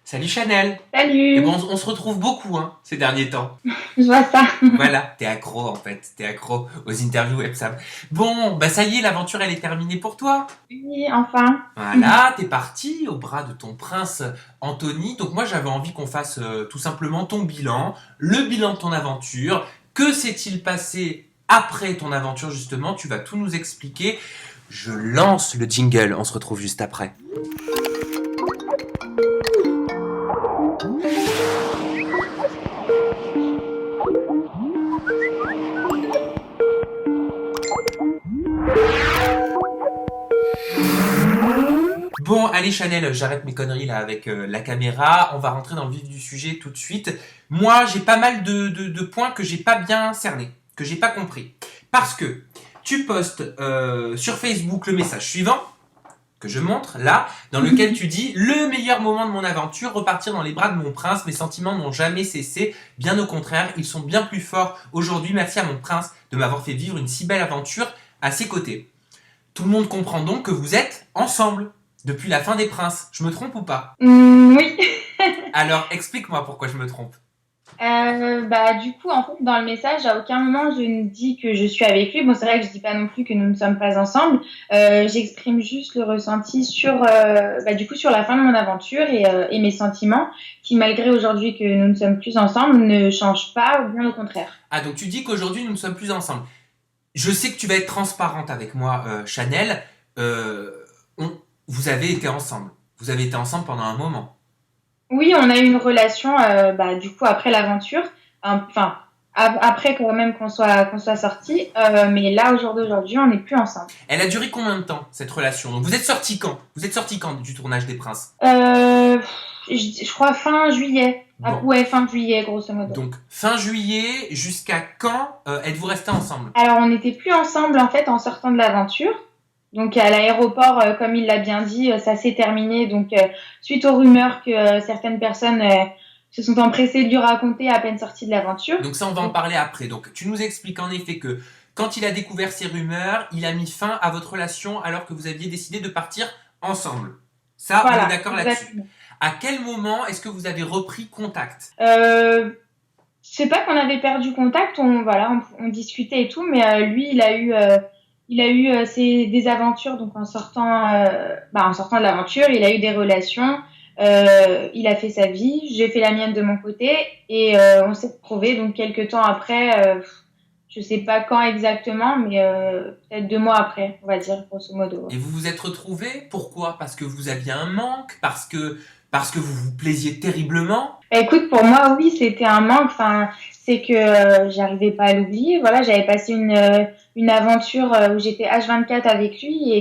Salut Chanel. Et Salut, bon, on se retrouve beaucoup ces derniers temps. je vois ça. Voilà, t'es accro en fait, t'es accro aux interviews Epsam. Bon, bah ça y est, l'aventure elle est terminée pour toi. Oui, enfin. Voilà, t'es parti au bras de ton prince Anthony. Donc moi j'avais envie qu'on fasse tout simplement ton bilan, le bilan de ton aventure. Que s'est-il passé après ton aventure justement? Tu vas tout nous expliquer. Je lance le jingle, on se retrouve juste après. Bon, allez Chanel, j'arrête mes conneries là avec la caméra. On va rentrer dans le vif du sujet tout de suite. Moi, j'ai pas mal de points que j'ai pas bien cernés, que j'ai pas compris. Parce que tu postes sur Facebook le message suivant, que je montre là, dans lequel tu dis le meilleur moment de mon aventure, repartir dans les bras de mon prince, mes sentiments n'ont jamais cessé, bien au contraire, ils sont bien plus forts aujourd'hui, merci à mon prince de m'avoir fait vivre une si belle aventure à ses côtés. Tout le monde comprend donc que vous êtes ensemble depuis la fin des princes. Je me trompe ou pas? Oui. Alors explique-moi pourquoi je me trompe. Du coup, en fait, dans le message, à aucun moment je ne dis que je suis avec lui. Bon, c'est vrai que je dis pas non plus que nous ne sommes pas ensemble. J'exprime juste le ressenti sur la fin de mon aventure et mes sentiments, qui malgré aujourd'hui que nous ne sommes plus ensemble, ne changent pas, ou bien au contraire. Ah donc tu dis qu'aujourd'hui nous ne sommes plus ensemble. Je sais que tu vas être transparente avec moi, Chanel. Euh, vous avez été ensemble. Vous avez été ensemble pendant un moment. Oui, on a eu une relation, du coup, après l'aventure, enfin, après quand même qu'on soit sortis, mais là, au jour d'aujourd'hui, on n'est plus ensemble. Elle a duré combien de temps cette relation? Donc vous êtes sortis quand? Vous êtes sortis quand du tournage des princes? Euh, je crois fin juillet. Ah, Bon. ouais, fin juillet, grosso modo. Donc fin juillet, jusqu'à quand êtes-vous restés ensemble? Alors, on n'était plus ensemble, en fait, en sortant de l'aventure. Donc, à l'aéroport, comme il l'a bien dit, ça s'est terminé. Donc, suite aux rumeurs que certaines personnes se sont empressées de lui raconter à peine sortie de l'aventure. Donc ça, on va en Donc, parler après. Donc tu nous expliques en effet que quand il a découvert ces rumeurs, il a mis fin à votre relation alors que vous aviez décidé de partir ensemble. Ça, on est voilà, d'accord là-dessus. exactement. À quel moment est-ce que vous avez repris contact? Euh, c'est pas qu'on avait perdu contact, on discutait et tout, mais lui, il a eu ses des aventures, donc en sortant de l'aventure, il a eu des relations, il a fait sa vie, j'ai fait la mienne de mon côté, et on s'est retrouvés donc quelques temps après, je sais pas quand exactement, mais peut-être 2 mois après, on va dire grosso modo. Et vous vous êtes retrouvés? Pourquoi? Parce que vous aviez un manque? Parce que vous vous plaisiez terriblement? Écoute, pour moi, oui, c'était un manque. Enfin, c'est que j'arrivais pas à l'oublier. Voilà, j'avais passé une aventure où j'étais H24 avec lui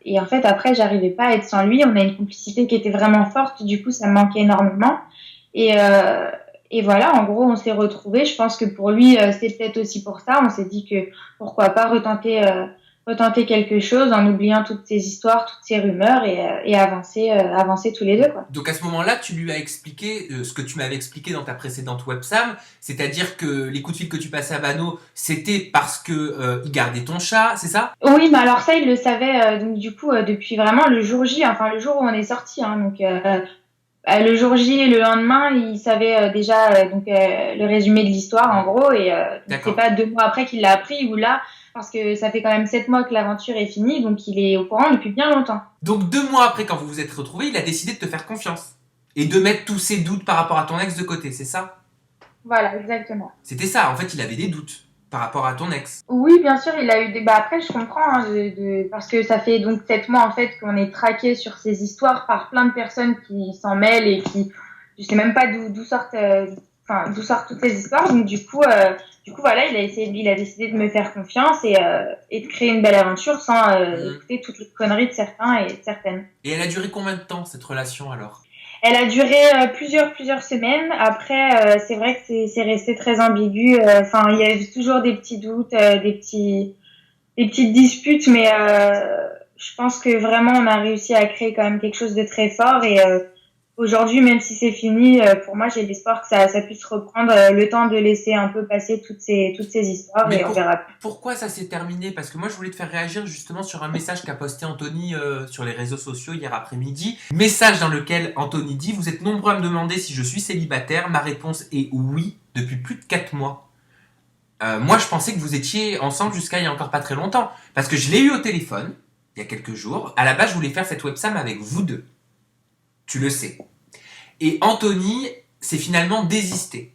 et en fait après, j'arrivais pas à être sans lui. On a une complicité qui était vraiment forte. Du coup, ça me manquait énormément. Et euh, et voilà, en gros, on s'est retrouvés. Je pense que pour lui, c'est peut-être aussi pour ça. On s'est dit que pourquoi pas retenter quelque chose en oubliant toutes ces histoires, toutes ces rumeurs et avancer tous les deux, quoi. Donc à ce moment-là, tu lui as expliqué ce que tu m'avais expliqué dans ta précédente websam, c'est-à-dire que les coups de fil que tu passais à Bano, c'était parce que il gardait ton chat, c'est ça? Oui, mais alors ça, il le savait donc du coup depuis vraiment le jour J, enfin le jour où on est sorti. Hein, donc le jour J et le lendemain, il savait déjà le résumé de l'histoire en gros. Et donc c'est D'accord. pas 2 mois après qu'il l'a appris ou là, parce que ça fait quand même 7 mois que l'aventure est finie, donc il est au courant depuis bien longtemps. Donc 2 mois après, quand vous vous êtes retrouvés, il a décidé de te faire confiance. Et de mettre tous ses doutes par rapport à ton ex de côté, c'est ça? Voilà, exactement. C'était ça, en fait, il avait des doutes par rapport à ton ex. Oui, bien sûr, il a eu des. Bah après, je comprends, hein, parce que ça fait donc 7 mois en fait qu'on est traqué sur ces histoires par plein de personnes qui s'en mêlent et qui, je sais même pas d'où sortent toutes ces histoires. Donc du coup voilà, il a décidé de me faire confiance et de créer une belle aventure sans Mhm. écouter toutes les conneries de certains et de certaines. Et elle a duré combien de temps, cette relation, alors? Elle a duré plusieurs semaines. Après, c'est vrai que c'est resté très ambigu. Enfin, il y a eu toujours des petits doutes, des petites disputes, mais je pense que vraiment on a réussi à créer quand même quelque chose de très fort aujourd'hui, même si c'est fini, pour moi, j'ai l'espoir que ça puisse reprendre le temps de laisser un peu passer toutes ces histoires Mais et on verra. pourquoi ça s'est terminé? Parce que moi, je voulais te faire réagir justement sur un message qu'a posté Anthony sur les réseaux sociaux hier après-midi. Message dans lequel Anthony dit: Vous êtes nombreux à me demander si je suis célibataire. Ma réponse est oui, depuis plus de 4 mois. Moi, je pensais que vous étiez ensemble jusqu'à il y a encore pas très longtemps. Parce que je l'ai eu au téléphone, il y a quelques jours. À la base, je voulais faire cette websam avec vous deux. Tu le sais. Et Anthony s'est finalement désisté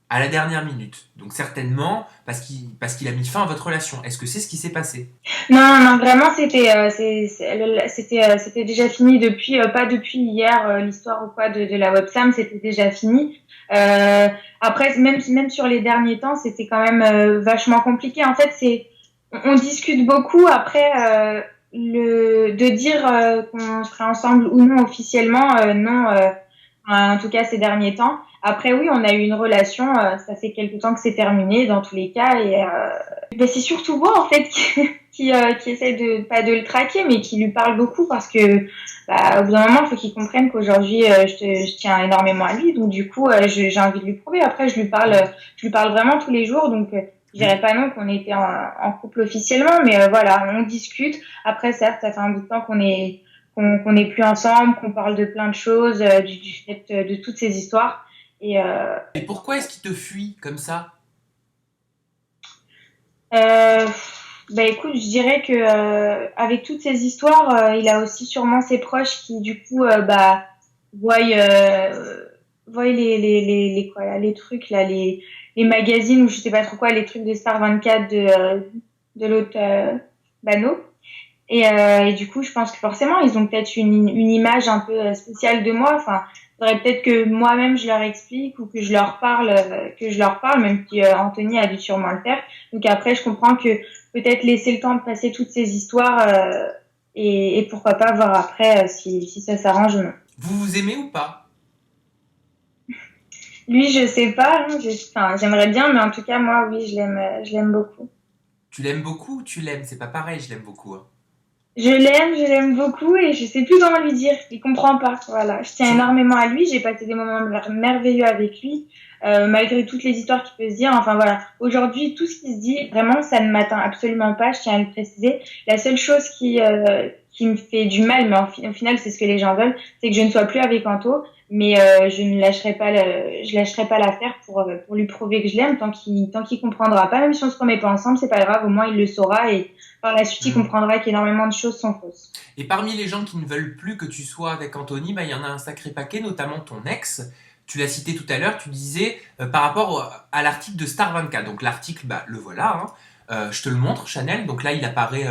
à la dernière minute. Donc certainement parce qu'il a mis fin à votre relation. Est-ce que c'est ce qui s'est passé? Non, non, vraiment, c'était déjà fini depuis, pas depuis hier, l'histoire ou quoi de la websam, c'était déjà fini. Euh, Après, même sur les derniers temps, c'était quand même vachement compliqué. En fait, on discute beaucoup. Après, de dire qu'on serait ensemble ou non officiellement, non. En tout cas, ces derniers temps. Après, oui, on a eu une relation. Ça fait quelque temps que c'est terminé dans tous les cas. Et ben, c'est surtout moi en fait qui essaie de pas de le traquer, mais qui lui parle beaucoup parce que bah, au bout d'un moment, il faut qu'il comprenne qu'aujourd'hui, je tiens énormément à lui. Donc du coup, j'ai envie de lui prouver. Après, je lui parle vraiment tous les jours. Donc je dirais pas non qu'on était en couple officiellement, mais voilà, on discute. Après, certes, ça fait un bout de temps qu'on n'est plus ensemble, qu'on parle de plein de choses, du fait de toutes ces histoires. Et Et pourquoi est-ce qu'il te fuit comme ça? euh, bah écoute, je dirais que avec toutes ces histoires, il a aussi sûrement ses proches qui du coup bah voient les quoi là, les trucs là, les magazines ou je sais pas trop quoi, les trucs de Star 24 de l'autre Bano. Et du coup, je pense que forcément, ils ont peut-être une image un peu spéciale de moi. Enfin, il faudrait peut-être que moi-même je leur explique ou que je leur parle, même si Anthony a dû sûrement le faire. Donc après, je comprends que peut-être laisser le temps de passer toutes ces histoires et pourquoi pas voir après si ça s'arrange ou non. Vous vous aimez ou pas? Lui, je sais pas. Hein, enfin, j'aimerais bien, mais en tout cas, moi, oui, je l'aime beaucoup. Tu l'aimes beaucoup ou tu l'aimes? C'est pas pareil, je l'aime beaucoup, hein. Je l'aime beaucoup et je sais plus comment lui dire. Il comprend pas. Voilà. Je tiens Tu... énormément à lui. J'ai passé des moments merveilleux avec lui, malgré toutes les histoires qu'il peut se dire. Enfin voilà. Aujourd'hui, tout ce qui se dit, vraiment, ça ne m'atteint absolument pas. Je tiens à le préciser. La seule chose qui me fait du mal, mais au final, c'est ce que les gens veulent, c'est que je ne sois plus avec Anto. Mais je ne lâcherai pas je lâcherai pas l'affaire pour lui prouver que je l'aime tant qu'il comprendra pas. Même si on se remet pas ensemble, c'est pas grave. Au moins, il le saura et par la suite, il Hmm. comprendra qu'énormément de choses sont fausses. Et parmi les gens qui ne veulent plus que tu sois avec Anthony, bah, il y en a un sacré paquet, notamment ton ex. Tu l'as cité tout à l'heure, tu disais par rapport à l'article de Star 24. Donc l'article, bah, le voilà, hein. Je te le montre, Chanel. Donc là, il apparaît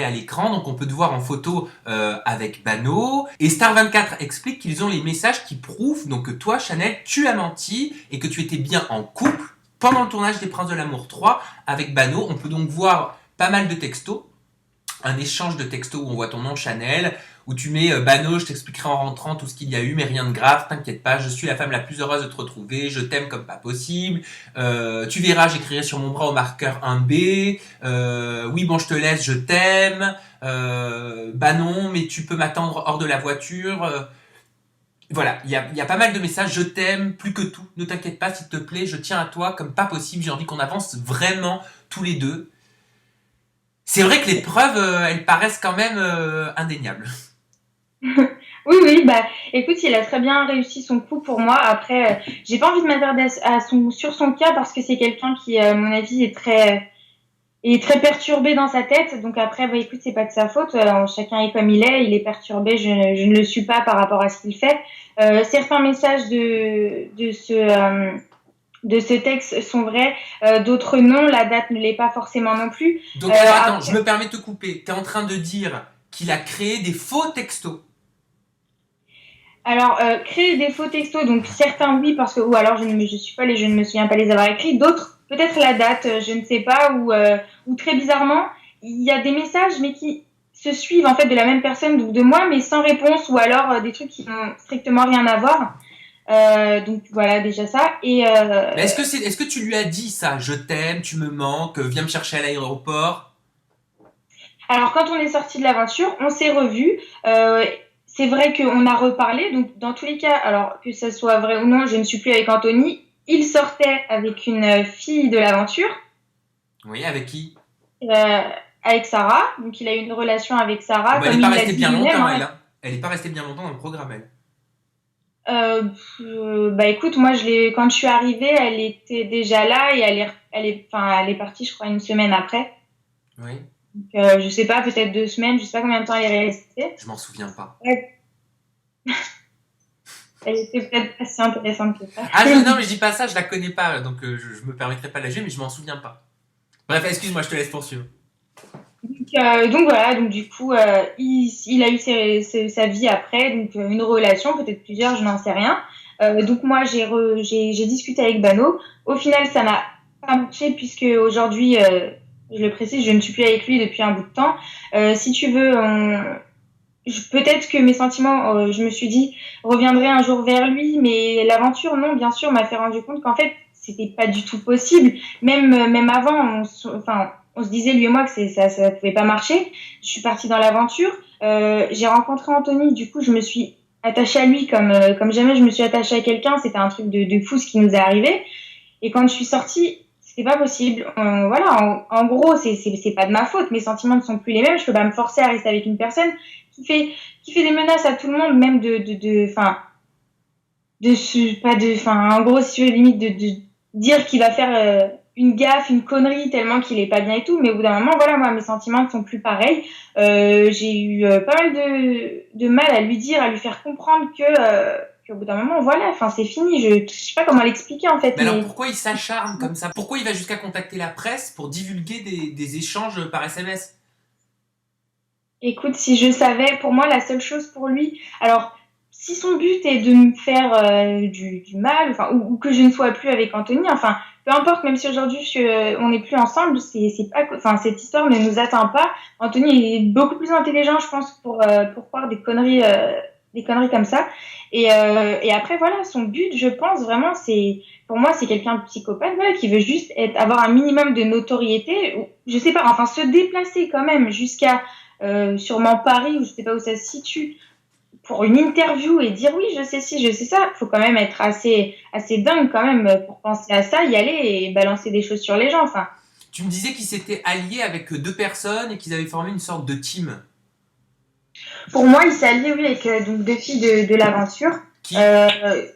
à l'écran, donc on peut te voir en photo avec Bano. Et Star 24 explique qu'ils ont les messages qui prouvent donc que toi, Chanel, tu as menti et que tu étais bien en couple pendant le tournage des Princes de l'Amour 3 avec Bano. On peut donc voir pas mal de textos, un échange de textos où on voit ton nom Chanel, où tu mets Bano, je t'expliquerai en rentrant tout ce qu'il y a eu, mais rien de grave, t'inquiète pas, je suis la femme la plus heureuse de te retrouver, je t'aime comme pas possible, tu verras, j'écrirai sur mon bras au marqueur un B, oui bon je te laisse, je t'aime, bah non, mais tu peux m'attendre hors de la voiture, voilà, il y a pas mal de messages, je t'aime plus que tout, ne t'inquiète pas s'il te plaît, je tiens à toi comme pas possible, j'ai envie qu'on avance vraiment tous les deux. C'est vrai que les preuves, elles paraissent quand même indéniables. Oui, oui, bah, écoute, il a très bien réussi son coup pour moi. Après, j'ai pas envie de m'attarder sur son cas parce que c'est quelqu'un qui, à mon avis, est très perturbé dans sa tête. Donc après, bah, écoute, c'est pas de sa faute. Chacun est comme il est perturbé. Je ne le suis pas par rapport à ce qu'il fait. Certains messages de ce texte sont vrais, d'autres non. La date ne l'est pas forcément non plus. Donc alors attends, je Après, me permets de te couper. T'es en train de dire qu'il a créé des faux textos. alors, créer des faux textos, donc certains oui, parce que, ou alors je ne me souviens pas les avoir écrits, d'autres, peut-être la date, je ne sais pas, ou très bizarrement, il y a des messages, mais qui se suivent en fait de la même personne, donc de moi, mais sans réponse, ou alors des trucs qui n'ont strictement rien à voir. Donc voilà, déjà ça. Mais est-ce que tu lui as dit ça? Je t'aime, tu me manques, viens me chercher à l'aéroport. Alors quand on est sorti de l'aventure, on s'est revus. Euh, c'est vrai qu'on a reparlé, donc dans tous les cas, alors que ça soit vrai ou non, je ne suis plus avec Anthony. Il sortait avec une fille de l'aventure, Oui, avec qui? euh, avec Sarah, donc il a eu une relation avec Oh, Sarah, bah, elle comme est pas il l'a restée dit bien lui-même, longtemps, hein. elle, hein. Elle est pas restée bien longtemps dans le programme, elle. Bah écoute, moi quand je suis arrivée, elle était déjà là et elle est partie, je crois, une semaine après. Oui. Donc, je sais pas, peut-être 2 semaines, je sais pas combien de temps elle est restée. Je m'en souviens pas. Ouais, elle était peut-être pas si intéressante que ça. Ah, non, mais je dis pas ça, je la connais pas, donc je me permettrai pas de la juger, mais je m'en souviens pas. Bref, excuse-moi, je te laisse poursuivre. Donc voilà, donc du coup, il a eu sa vie après, donc une relation, peut-être plusieurs, je n'en sais rien. Donc moi, j'ai discuté avec Bano. Au final, ça n'a pas marché puisque aujourd'hui, je le précise, je ne suis plus avec lui depuis un bout de temps. Si tu veux, peut-être que mes sentiments, je me suis dit, reviendrai un jour vers lui, mais l'aventure, non, bien sûr, m'a fait rendu compte qu'en fait, c'était pas du tout possible. Même avant, enfin, on se disait lui et moi que ça pouvait pas marcher. Je suis partie dans l'aventure. J'ai rencontré Anthony. Du coup, je me suis attachée à lui comme jamais je me suis attachée à quelqu'un. C'était un truc de fou ce qui nous est arrivé. Et quand je suis sortie, c'était pas possible. Voilà, en gros, c'est pas de ma faute. Mes sentiments ne sont plus les mêmes. Je peux pas me forcer à rester avec une personne qui fait, qui fait des menaces à tout le monde, même enfin, pas de, enfin, en gros, si tu veux, limite de dire qu'il va faire une gaffe, une connerie tellement qu'il est pas bien et tout. Mais au bout d'un moment, voilà, moi, mes sentiments ne sont plus pareils. J'ai eu pas mal de mal à lui dire, à lui faire comprendre qu'au bout d'un moment, voilà, enfin, c'est fini. Je sais pas comment l'expliquer en fait, Mais alors mais pourquoi il s'acharne comme ça? Pourquoi il va jusqu'à contacter la presse pour divulguer des échanges par SMS? écoute, si je savais, pour moi, la seule chose pour lui, alors, si son but est de me faire du mal, enfin, ou que je ne sois plus avec Anthony, enfin, peu importe, même si aujourd'hui on n'est plus ensemble, c'est pas, enfin, cette histoire ne nous atteint pas. Anthony est beaucoup plus intelligent, je pense, pour croire des conneries comme ça. Et après, voilà, son but, je pense vraiment, pour moi, c'est quelqu'un de psychopathe, voilà, qui veut juste avoir un minimum de notoriété, ou, je sais pas, enfin, se déplacer quand même jusqu'à sûrement Paris ou je sais pas où ça se situe pour une interview et dire oui je sais ci je sais ça, faut quand même être assez dingue quand même pour penser à ça, y aller et balancer des choses sur les gens. Enfin, Tu me disais qu'ils s'étaient alliés avec deux personnes et qu'ils avaient formé une sorte de team. pour moi il s'est allié oui avec donc deux filles de l'aventure, Qui? euh,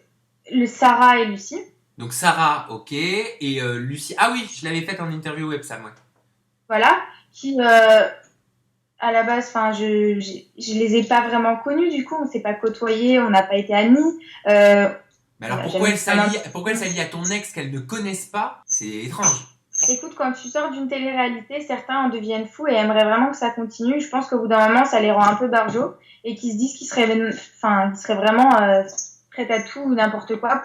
le Sarah et Lucie. Donc Sarah, ok, et Lucie. Ah oui, je l'avais faite en interview Websam, ouais. Voilà, qui à la base, enfin, je les ai pas vraiment connus, du coup, on s'est pas côtoyés, on n'a pas été amis. Euh, Mais on alors n'a jamais été pourquoi elle s'allie à ton ex qu'elle ne connaissent pas? C'est étrange. Écoute, quand tu sors d'une télé-réalité, certains en deviennent fous et aimeraient vraiment que ça continue. Je pense qu'au bout d'un moment, ça les rend un peu barjots et qu'ils se disent qu'ils seraient vraiment prêts à tout ou n'importe quoi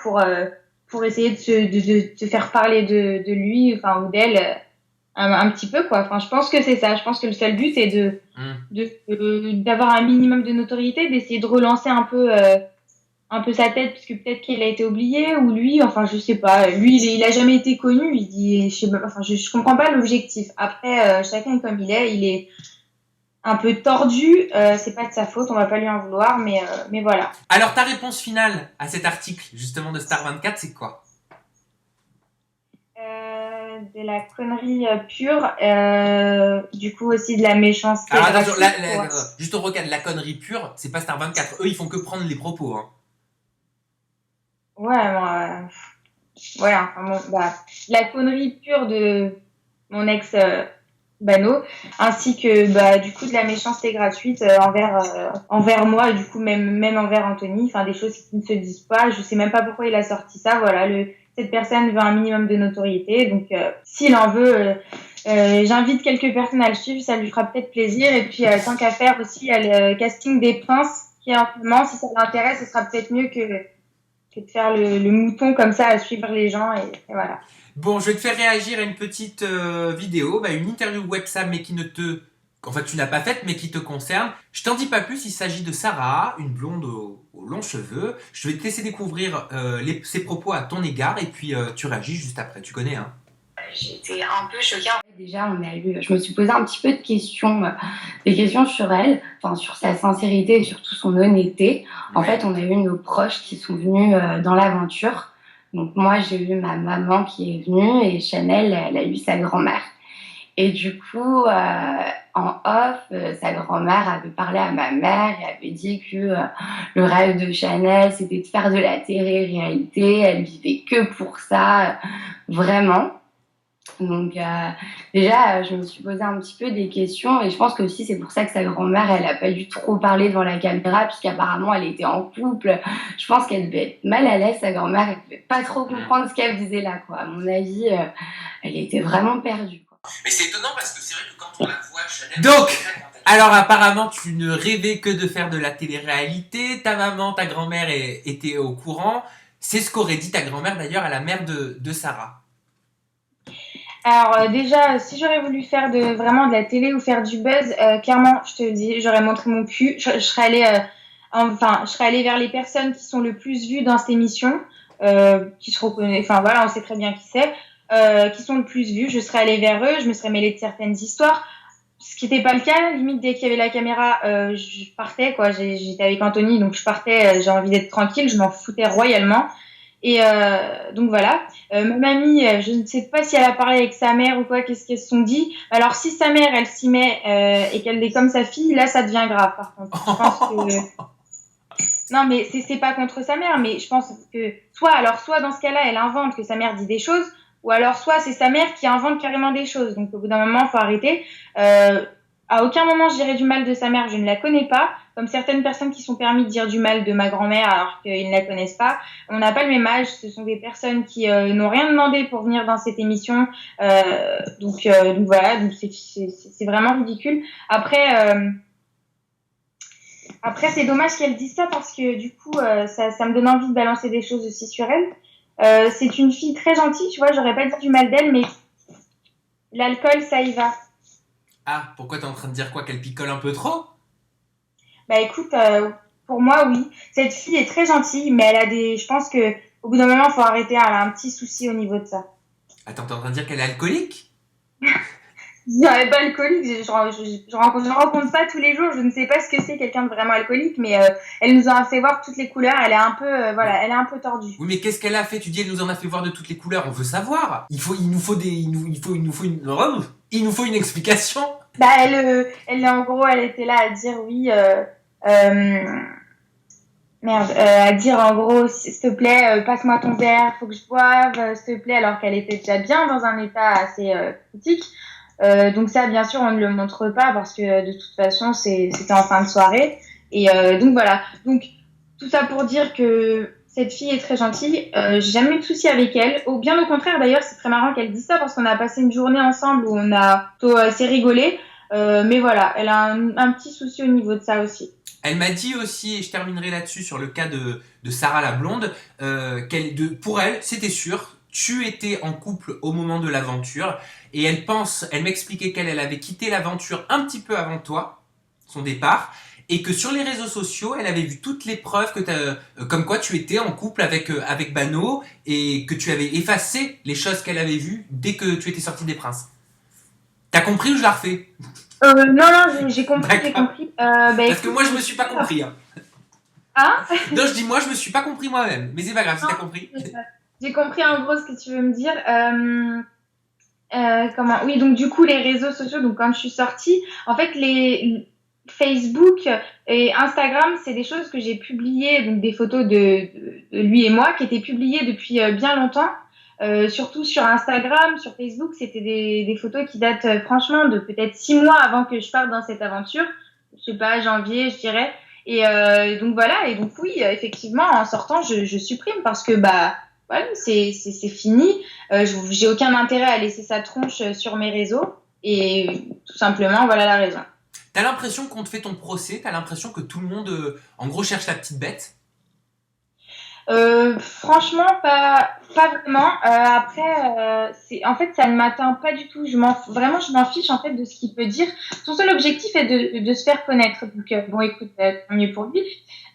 pour essayer de faire parler de lui, enfin, ou d'elle un petit peu, quoi. Enfin, je pense que c'est ça. Je pense que le seul but est Hmm. d'avoir un minimum de notoriété, d'essayer de relancer un peu sa tête puisque peut-être qu'il a été oublié ou lui, enfin je sais pas, lui il a jamais été connu, il dit je sais pas, enfin je comprends pas l'objectif. Après chacun est comme il est un peu tordu, c'est pas de sa faute, on va pas lui en vouloir mais voilà. Alors ta réponse finale à cet article justement de Star 24, c'est quoi? De la connerie pure, du coup aussi de la méchanceté Alors attention, gratuite. juste au recadre, la connerie pure, c'est pas Star 24. Eux, ils font que prendre les propos, hein. Ouais, moi, ouais, enfin bon, bah, la connerie pure de mon ex Bano, ainsi que bah du coup de la méchanceté gratuite envers moi et du coup même envers Anthony, enfin des choses qui ne se disent pas. Je sais même pas pourquoi il a sorti ça. Voilà, cette personne veut un minimum de notoriété, donc s'il en veut, j'invite quelques personnes à le suivre, ça lui fera peut-être plaisir. Et puis tant qu'à faire aussi, il y a le casting des princes qui est en ce moment, si ça l'intéresse, ce sera peut-être mieux que de faire le mouton comme ça à suivre les gens et voilà. Bon, je vais te faire réagir à une petite vidéo, bah, une interview Websam, mais qui ne te... En fait, tu n'as pas faite, mais qui te concerne. Je t'en dis pas plus, il s'agit de Sarah, une blonde aux longs cheveux. Je vais te laisser découvrir ses propos à ton égard, et puis tu réagis juste après, tu connais, hein. J'étais un peu choquée. Déjà, je me suis posé un petit peu de questions, des questions sur elle, enfin sur sa sincérité et surtout son honnêteté. En Ouais. fait, on a eu nos proches qui sont venus dans l'aventure. Donc moi, j'ai eu ma maman qui est venue et Chanel, elle a eu sa grand-mère. Et du coup, en off, sa grand-mère avait parlé à ma mère et avait dit que le rêve de Chanel, c'était de faire de la télé-réalité. Elle vivait que pour ça, vraiment. Donc déjà, je me suis posé un petit peu des questions et je pense que aussi c'est pour ça que sa grand-mère, elle a pas dû trop parler devant la caméra puisqu'apparemment elle était en couple. Je pense qu'elle devait être mal à l'aise, sa grand-mère, elle devait pas trop comprendre ce qu'elle faisait là, quoi. À mon avis, elle était vraiment perdue, quoi. Mais c'est étonnant parce que c'est vrai que quand on la voit, Chanel. Donc, alors apparemment, tu ne rêvais que de faire de la télé-réalité. Ta maman, ta grand-mère était au courant. C'est ce qu'aurait dit ta grand-mère d'ailleurs à la mère de Sarah. Alors déjà, si j'aurais voulu faire vraiment de la télé ou faire du buzz, clairement, je te le dis, j'aurais montré mon cul. Je serais allée, je serais allée vers les personnes qui sont le plus vues dans cette émission, qui se reconnaissent. Enfin voilà, on sait très bien qui c'est, qui sont le plus vues. Je serais allée vers eux, je me serais mêlée de certaines histoires. Ce qui n'était pas le cas, limite dès qu'il y avait la caméra, je partais quoi. J'étais avec Anthony, donc je partais. J'ai envie d'être tranquille, je m'en foutais royalement. Et donc voilà. Ma mamie, je ne sais pas si elle a parlé avec sa mère ou quoi, qu'est-ce qu'elles se sont dit. Alors si sa mère, elle s'y met et qu'elle est comme sa fille, là ça devient grave par contre. Je pense que non mais c'est pas contre sa mère, mais je pense que soit dans ce cas-là, elle invente que sa mère dit des choses, ou alors soit c'est sa mère qui invente carrément des choses. Donc au bout d'un moment, faut arrêter. À aucun moment je dirais du mal de sa mère, je ne la connais pas. Comme certaines personnes qui sont permis de dire du mal de ma grand-mère alors qu'ils ne la connaissent pas. On n'a pas le même âge, ce sont des personnes qui n'ont rien demandé pour venir dans cette émission. Donc voilà, donc c'est vraiment ridicule. Après, c'est dommage qu'elle dise ça parce que du coup, ça me donne envie de balancer des choses aussi sur elle. C'est une fille très gentille, tu vois, j'aurais pas dit du mal d'elle, mais l'alcool, ça y va. Ah, pourquoi t'es en train de dire quoi? Qu'elle picole un peu trop? Bah écoute, pour moi, oui. Cette fille est très gentille, mais elle a je pense que au bout d'un moment, il faut arrêter, elle a un petit souci au niveau de ça. Attends, t'es en train de dire qu'elle est alcoolique? Je dirais pas alcoolique, je rencontre pas tous les jours, je ne sais pas ce que c'est quelqu'un de vraiment alcoolique, mais elle nous en a fait voir toutes les couleurs, elle est un peu, voilà, elle est un peu tordue. Oui, mais qu'est-ce qu'elle a fait? Tu dis, elle nous en a fait voir de toutes les couleurs. On veut savoir. Il nous faut une explication. Bah elle en gros, elle était là à dire oui, à dire en gros, s'il te plaît, passe-moi ton verre, faut que je boive, s'il te plaît, alors qu'elle était déjà bien dans un état assez critique. Donc ça, bien sûr, on ne le montre pas parce que de toute façon, c'était en fin de soirée. Et donc voilà. Donc tout ça pour dire que cette fille est très gentille. J'ai jamais eu de soucis avec elle. Bien au contraire, d'ailleurs, c'est très marrant qu'elle dise ça parce qu'on a passé une journée ensemble où on a plutôt assez rigolé. Mais voilà, elle a un petit souci au niveau de ça aussi. Elle m'a dit aussi, et je terminerai là-dessus sur le cas de Sarah la blonde, pour elle, c'était sûr, tu étais en couple au moment de l'aventure, et elle m'expliquait qu'elle avait quitté l'aventure un petit peu avant toi, son départ, et que sur les réseaux sociaux, elle avait vu toutes les preuves comme quoi tu étais en couple avec Bano, et que tu avais effacé les choses qu'elle avait vues dès que tu étais sorti des Princes. T'as compris ou je la refais? Non, j'ai compris, j'ai D'accord. compris. Parce que moi, je me suis pas compris. Hein. Hein? Non, je dis moi, je me suis pas compris moi-même. Mais c'est pas grave, si t'as compris. J'ai compris en gros ce que tu veux me dire. Comment? Oui, donc du coup, les réseaux sociaux, donc quand je suis sortie, en fait, les Facebook et Instagram, c'est des choses que j'ai publiées, donc des photos de lui et moi qui étaient publiées depuis bien longtemps. Surtout sur Instagram, sur Facebook, c'était des photos qui datent franchement de peut-être 6 mois avant que je parte dans cette aventure. Je sais pas, janvier, je dirais. Et donc voilà, et donc oui, effectivement, en sortant, je supprime parce que bah voilà, c'est fini. J'ai aucun intérêt à laisser sa tronche sur mes réseaux et tout simplement, voilà la raison. T'as l'impression qu'on te fait ton procès, t'as l'impression que tout le monde, en gros, cherche la petite bête. Franchement, pas vraiment. Après, en fait, ça ne m'atteint pas du tout. Vraiment, je m'en fiche en fait de ce qu'il peut dire. Son seul objectif est de se faire connaître. Donc, bon, écoute, tant mieux pour lui.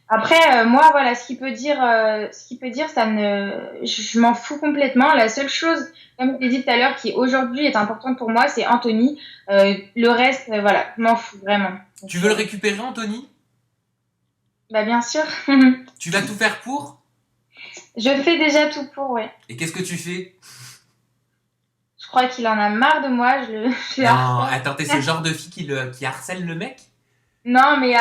Après, moi, voilà, ce qu'il peut dire, je m'en fous complètement. La seule chose, comme je l'ai dit tout à l'heure, qui aujourd'hui est importante pour moi, c'est Anthony. Le reste, voilà, je m'en fous vraiment. Donc, Tu veux le récupérer, Anthony? bah, bien sûr. Tu vas tout faire pour? Je fais déjà tout pour, ouais. Et qu'est-ce que tu fais? Je crois qu'il en a marre de moi. Je le Non, harcèle. attends, t'es ce genre de fille qui harcèle le mec? Non, mais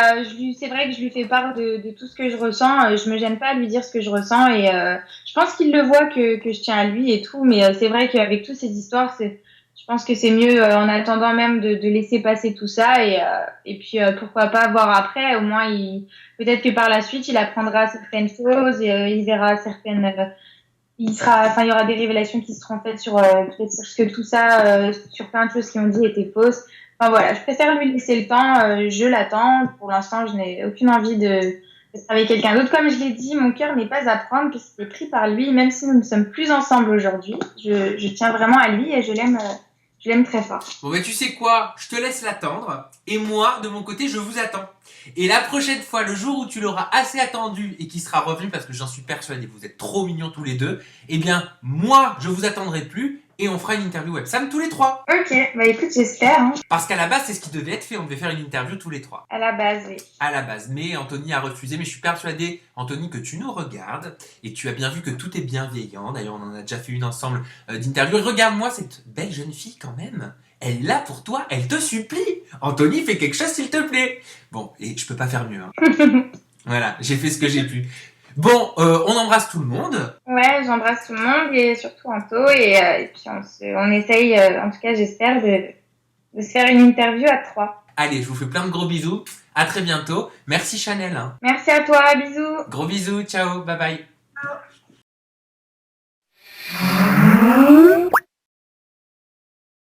c'est vrai que je lui fais part de tout ce que je ressens. Je me gêne pas à lui dire ce que je ressens et je pense qu'il le voit que je tiens à lui et tout. Mais c'est vrai qu'avec toutes ces histoires, je pense que c'est mieux en attendant même de laisser passer tout ça et puis pourquoi pas voir après. Au moins, peut-être que par la suite, il apprendra certaines choses et il verra certaines. Il y aura des révélations qui seront faites sur peut-être sur ce que tout ça, sur plein de choses qui ont dit étaient fausses. Enfin voilà, je préfère lui laisser le temps, je l'attends. Pour l'instant, je n'ai aucune envie de travailler avec quelqu'un d'autre. Comme je l'ai dit, mon cœur n'est pas à prendre, que c'est pris par lui, même si nous ne sommes plus ensemble aujourd'hui. Je tiens vraiment à lui et je l'aime très fort. Bon, bah, tu sais quoi? Je te laisse l'attendre. Et moi, de mon côté, je vous attends. Et la prochaine fois, le jour où tu l'auras assez attendu et qu'il sera revenu, parce que j'en suis persuadé, vous êtes trop mignons tous les deux, eh bien, moi, je vous attendrai plus et on fera une interview websam tous les trois. Ok, bah écoute, j'espère, hein, Parce qu'à la base, c'est ce qui devait être fait. On devait faire une interview tous les trois. à la base, oui. À la base. Mais Anthony a refusé. Mais je suis persuadé, Anthony, que tu nous regardes et tu as bien vu que tout est bienveillant. D'ailleurs, on en a déjà fait une ensemble d'interviews. Regarde-moi cette belle jeune fille quand même. Elle est là pour toi, elle te supplie. Anthony, fais quelque chose s'il te plaît. Bon, et je peux pas faire mieux. Hein. Voilà, j'ai fait ce que j'ai pu. Bon, on embrasse tout le monde. Ouais, j'embrasse tout le monde et surtout Anto et puis on essaye, en tout cas j'espère, de se faire une interview à trois. Allez, je vous fais plein de gros bisous. À très bientôt. Merci Chanel. Hein. Merci à toi, bisous. Gros bisous, ciao, bye bye.